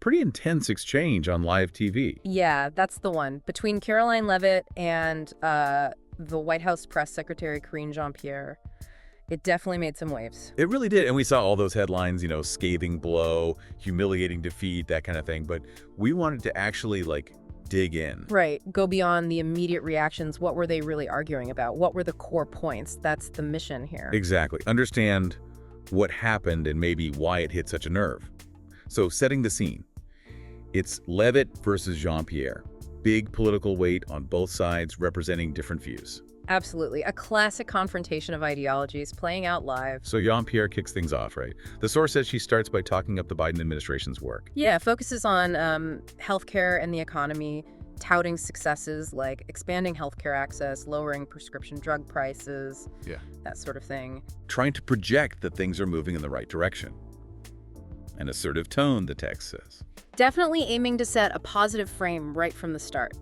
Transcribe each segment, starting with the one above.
pretty intense exchange on live TV. Yeah, that's the one. Between Karoline Leavit and the White House press secretary, Karine Jean-Pierre, it definitely made some waves. It really did. And we saw all those headlines, scathing blow, humiliating defeat, that kind of thing. But we wanted to actually, dig in. Right. Go beyond the immediate reactions. What were they really arguing about? What were the core points? That's the mission here. Exactly. Understand what happened and maybe why it hit such a nerve. So setting the scene. It's Leavit versus Jean-Pierre. Big political weight on both sides representing different views. Absolutely. A classic confrontation of ideologies playing out live. So Jean-Pierre kicks things off, right? The source says she starts by talking up the Biden administration's work. Yeah, focuses on healthcare and the economy, touting successes like expanding healthcare access, lowering prescription drug prices, that sort of thing. Trying to project that things are moving in the right direction. An assertive tone, the text says. Definitely aiming to set a positive frame right from the start.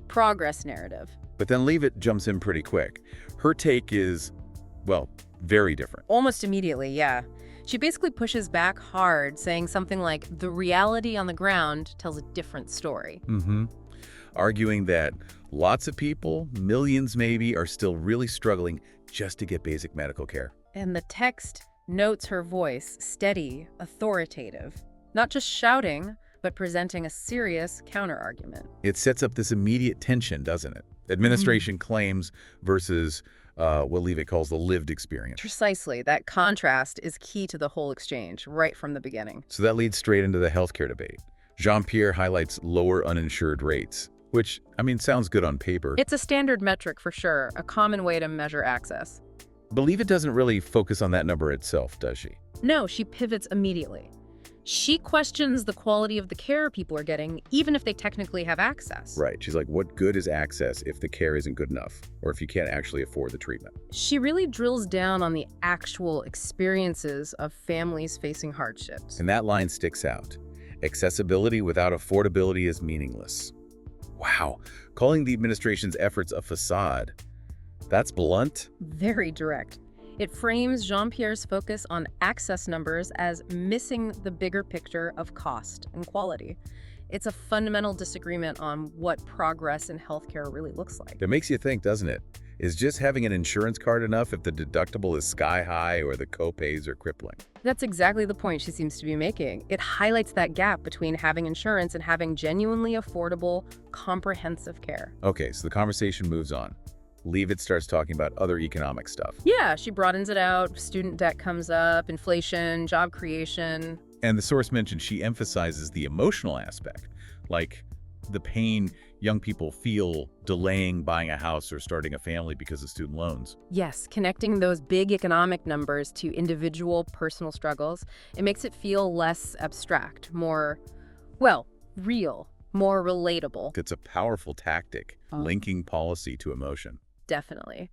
Progress narrative. But then Leavit jumps in pretty quick. Her take is, well, very different. Almost immediately, yeah. She basically pushes back hard, saying something like, the reality on the ground tells a different story. Arguing that lots of people, millions maybe, are still really struggling just to get basic medical care. And the text notes her voice, steady, authoritative. Not just shouting, but presenting a serious counter-argument. It sets up this immediate tension, doesn't it? Administration claims versus what Leavit calls the lived experience. Precisely. That contrast is key to the whole exchange, right from the beginning. So that leads straight into the healthcare debate. Jean-Pierre highlights lower uninsured rates, which, sounds good on paper. It's a standard metric for sure, a common way to measure access. But Leavit doesn't really focus on that number itself, does she? No, she pivots immediately. She questions the quality of the care people are getting, even if they technically have access. Right. She's like, what good is access if the care isn't good enough, or if you can't actually afford the treatment? She really drills down on the actual experiences of families facing hardships. And that line sticks out. Accessibility without affordability is meaningless. Wow. Calling the administration's efforts a facade. That's blunt. Very direct. It frames Jean-Pierre's focus on access numbers as missing the bigger picture of cost and quality. It's a fundamental disagreement on what progress in healthcare really looks like. That makes you think, doesn't it? Is just having an insurance card enough if the deductible is sky high or the copays are crippling? That's exactly the point she seems to be making. It highlights that gap between having insurance and having genuinely affordable, comprehensive care. Okay, so the conversation moves on. Leavit starts talking about other economic stuff. Yeah, she broadens it out. Student debt comes up, inflation, job creation. And the source mentioned she emphasizes the emotional aspect, like the pain young people feel delaying buying a house or starting a family because of student loans. Yes, connecting those big economic numbers to individual personal struggles, it makes it feel less abstract, more, real, more relatable. It's a powerful tactic, linking policy to emotion. Definitely.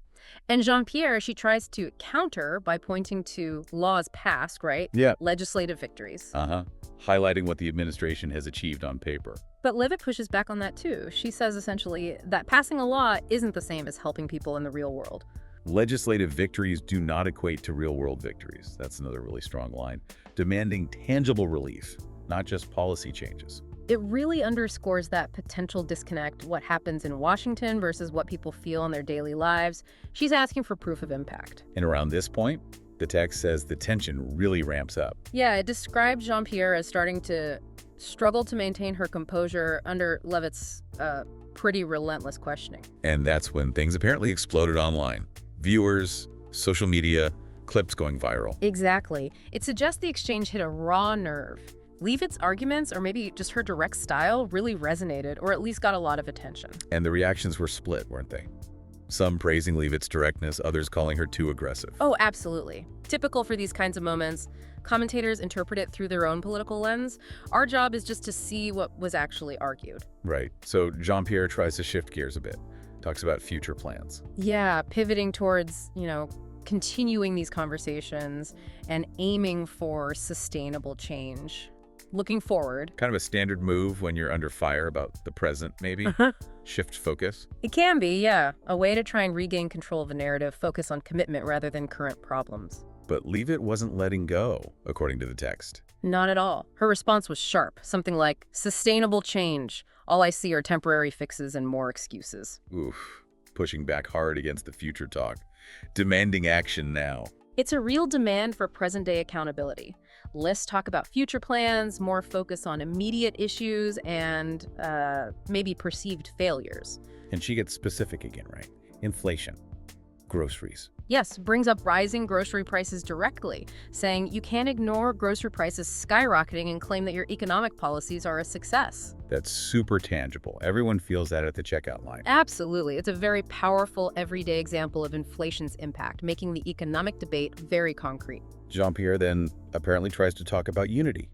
And Jean-Pierre, she tries to counter by pointing to laws passed, right? Yeah. Legislative victories. Highlighting what the administration has achieved on paper. But Leavit pushes back on that too. She says essentially that passing a law isn't the same as helping people in the real world. Legislative victories do not equate to real-world victories. That's another really strong line. Demanding tangible relief, not just policy changes. It really underscores that potential disconnect, what happens in Washington versus what people feel in their daily lives. She's asking for proof of impact. And around this point, the text says the tension really ramps up. Yeah, it describes Jean-Pierre as starting to struggle to maintain her composure under Leavit's pretty relentless questioning. And that's when things apparently exploded online. Viewers, social media, clips going viral. Exactly. It suggests the exchange hit a raw nerve. Leavit's arguments, or maybe just her direct style, really resonated, or at least got a lot of attention. And the reactions were split, weren't they? Some praising Leavit's directness, others calling her too aggressive. Oh, absolutely. Typical for these kinds of moments. Commentators interpret it through their own political lens. Our job is just to see what was actually argued. Right. So Jean-Pierre tries to shift gears a bit, talks about future plans. Yeah, pivoting towards, continuing these conversations and aiming for sustainable change. Looking forward. Kind of a standard move when you're under fire about the present, maybe? Shift focus? It can be, yeah. A way to try and regain control of the narrative, focus on commitment rather than current problems. But Leavit wasn't letting go, according to the text. Not at all. Her response was sharp, something like, sustainable change. All I see are temporary fixes and more excuses. Oof, pushing back hard against the future talk. Demanding action now. It's a real demand for present-day accountability. Less talk about future plans, more focus on immediate issues and maybe perceived failures. And she gets specific again, right? Inflation. Groceries. Yes, brings up rising grocery prices directly, saying you can't ignore grocery prices skyrocketing and claim that your economic policies are a success. That's super tangible. Everyone feels that at the checkout line. Absolutely. It's a very powerful, everyday example of inflation's impact, making the economic debate very concrete. Jean-Pierre then apparently tries to talk about unity,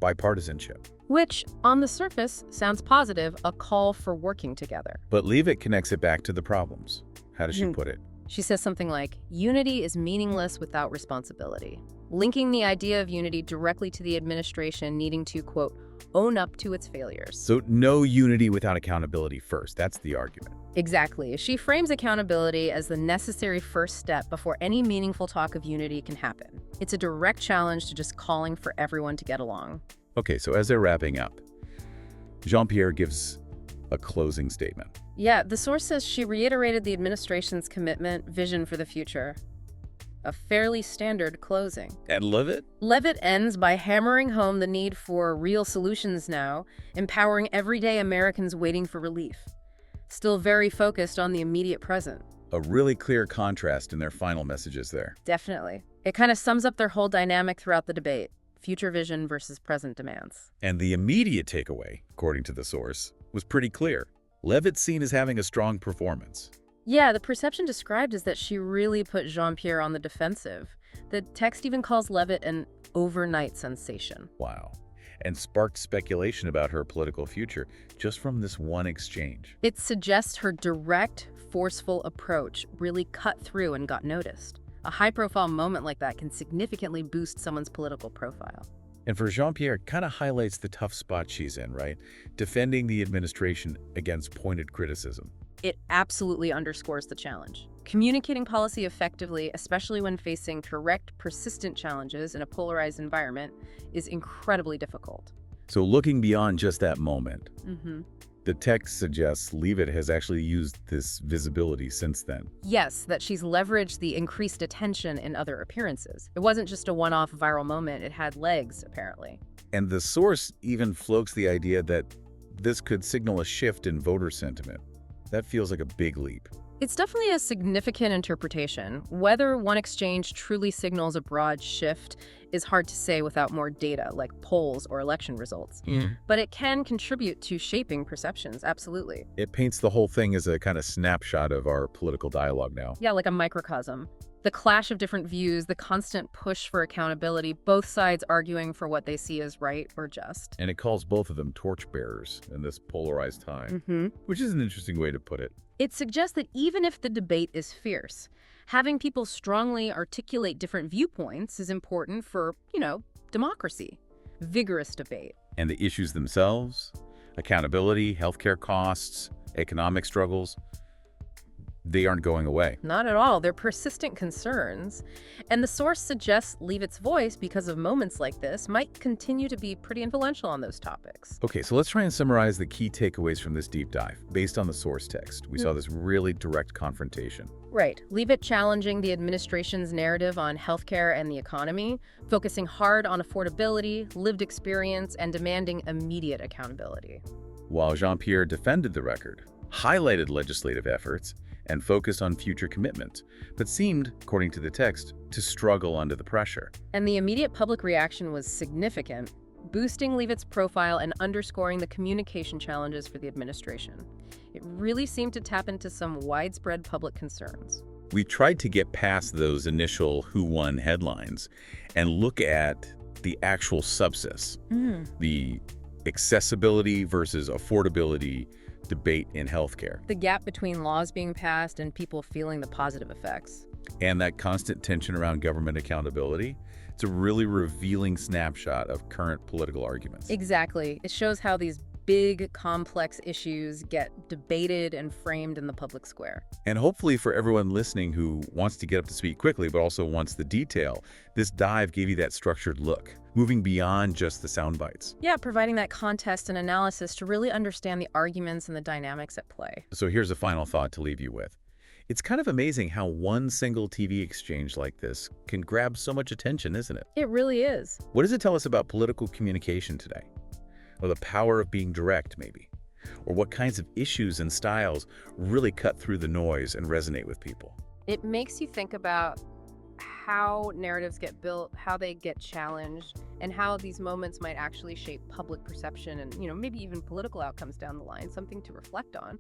bipartisanship. Which, on the surface, sounds positive, a call for working together. But Leavit connects it back to the problems. How does she put it? She says something like, unity is meaningless without responsibility, linking the idea of unity directly to the administration needing to, quote, own up to its failures. So no unity without accountability first. That's the argument. Exactly. She frames accountability as the necessary first step before any meaningful talk of unity can happen. It's a direct challenge to just calling for everyone to get along. Okay, so as they're wrapping up, Jean-Pierre gives a closing statement. Yeah, the source says she reiterated the administration's commitment, vision for the future. A fairly standard closing. And Leavit? Leavit ends by hammering home the need for real solutions now, empowering everyday Americans waiting for relief. Still very focused on the immediate present. A really clear contrast in their final messages there. Definitely. It kind of sums up their whole dynamic throughout the debate. Future vision versus present demands. And the immediate takeaway, according to the source, was pretty clear. Leavit's seen as having a strong performance. Yeah, the perception described is that she really put Jean-Pierre on the defensive. The text even calls Leavit an overnight sensation. Wow. And sparked speculation about her political future just from this one exchange. It suggests her direct, forceful approach really cut through and got noticed. A high-profile moment like that can significantly boost someone's political profile. And for Jean-Pierre, it kind of highlights the tough spot she's in, right? Defending the administration against pointed criticism. It absolutely underscores the challenge. Communicating policy effectively, especially when facing direct, persistent challenges in a polarized environment, is incredibly difficult. So looking beyond just that moment, the text suggests Leavit has actually used this visibility since then. Yes, that she's leveraged the increased attention in other appearances. It wasn't just a one-off viral moment, it had legs, apparently. And the source even floats the idea that this could signal a shift in voter sentiment. That feels like a big leap. It's definitely a significant interpretation. Whether one exchange truly signals a broad shift is hard to say without more data, like polls or election results. But it can contribute to shaping perceptions, absolutely. It paints the whole thing as a kind of snapshot of our political dialogue now. Yeah, like a microcosm. The clash of different views, the constant push for accountability, both sides arguing for what they see as right or just. And it calls both of them torchbearers in this polarized time, which is an interesting way to put it. It suggests that even if the debate is fierce, having people strongly articulate different viewpoints is important for, democracy. Vigorous debate. And the issues themselves, accountability, healthcare costs, economic struggles, they aren't going away. Not at all. They're persistent concerns. And the source suggests Leavit's voice, because of moments like this, might continue to be pretty influential on those topics. Okay, so let's try and summarize the key takeaways from this deep dive. Based on the source text, we saw this really direct confrontation. Right. Leavit challenging the administration's narrative on healthcare and the economy, focusing hard on affordability, lived experience, and demanding immediate accountability. While Jean-Pierre defended the record, highlighted legislative efforts, and focused on future commitments, but seemed, according to the text, to struggle under the pressure. And the immediate public reaction was significant, boosting Leavit's profile and underscoring the communication challenges for the administration. It really seemed to tap into some widespread public concerns. We tried to get past those initial who won headlines and look at the actual substance, the accessibility versus affordability debate in healthcare. The gap between laws being passed and people feeling the positive effects. And that constant tension around government accountability. It's a really revealing snapshot of current political arguments. Exactly. It shows how these big, complex issues get debated and framed in the public square. And hopefully for everyone listening who wants to get up to speed quickly but also wants the detail, this dive gave you that structured look, moving beyond just the sound bites. Yeah, providing that context and analysis to really understand the arguments and the dynamics at play. So here's a final thought to leave you with. It's kind of amazing how one single TV exchange like this can grab so much attention, isn't it? It really is. What does it tell us about political communication today? Or the power of being direct, maybe? Or what kinds of issues and styles really cut through the noise and resonate with people? It makes you think about how narratives get built, how they get challenged, and how these moments might actually shape public perception and, maybe even political outcomes down the line, something to reflect on.